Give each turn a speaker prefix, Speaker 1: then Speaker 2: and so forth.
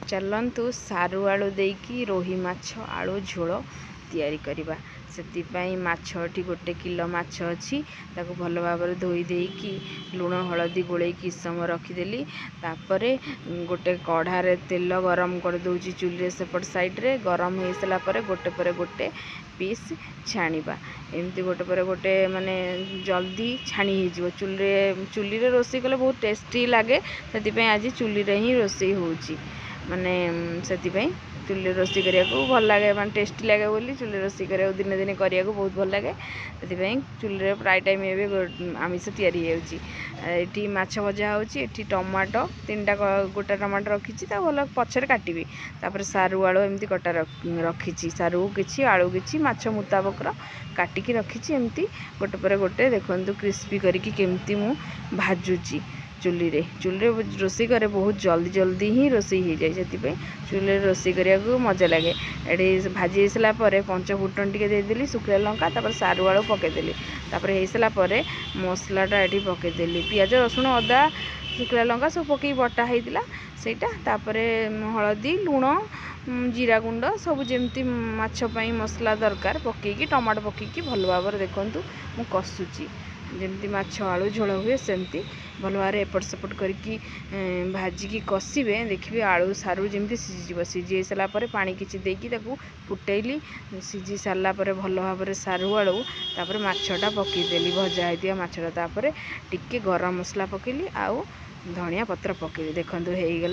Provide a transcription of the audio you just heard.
Speaker 1: चलतु सारू आलू देकी रोही माछ आलू झोल तैयारी करवा से माछटी 1 किलो माछ अच्छी ताको भल भाव धोई देकी लुण हलदी गोले कि समय रखीदेली तापरे गोटे कढ़ारे तेल गरम कर दूची चूल्हे सेपट साइड्रे गरम हो सारा गोटे पर गोटे पीस छाणीबा एमती गोटे पर गोटे माने जल्दी छाणी हो चूल्हे रोषे कले बहुत टेस्टी लगे से आज चूल्हे ही रोषे होची माने से चूल्हे रोषे करिया भल लगे माने टेस्टी लगे बोली चूल्हे रोषे करिया दिने दिने करिया बहुत भल लगे से चूल्हे प्राय टाइम एवं आमिष तैयारी होती माछ भजा होची एठी टमाटो 3टा गोटा टमाटो रखी भल पछरे काटिबी तापर सारू आलू एमती कटा रखी सारू किछि आलू किछि माछ मुताबक काटिकी रखी एमती गोटे पर गोटे देखंतु क्रिस्पी करिकी केमती मु भाजुची चूल्हे रोषे करे बहुत जल्दी जल्दी ही रोषे हो जाए से चूल्हे रोषे करिया मजा लगे ये भाजी सारा पंच फुटन टी देदेली शुखला लंका तापर सारू आलू पकईदेली तापर हो सारा मसलाटा ये पकईदेली पियाज रसुण अदा शुखला लंका सब पकई बटा होता सेटा तापर हलदी लुण जीरा गुंड सब जमती माछपाई मसला दरकार पकईकी टमाटो पकईकी भल भाव देखु मु कषुची जमती माछ आलू झोल हुए सेमती भल भाव एपट सेपट करके भाजिकी कषिबे देखिए आलू सारू जमती सीझी सीझी सारापर पानी किछि देकी ताकू फुटेली सीझी सारा भल भाव सारू आलू तापर माछटा पकईदेली भजा होता माछटा तापर टिके गरम मसला पकेली आउ धनिया पत्र पकेली देखंतु हो गला।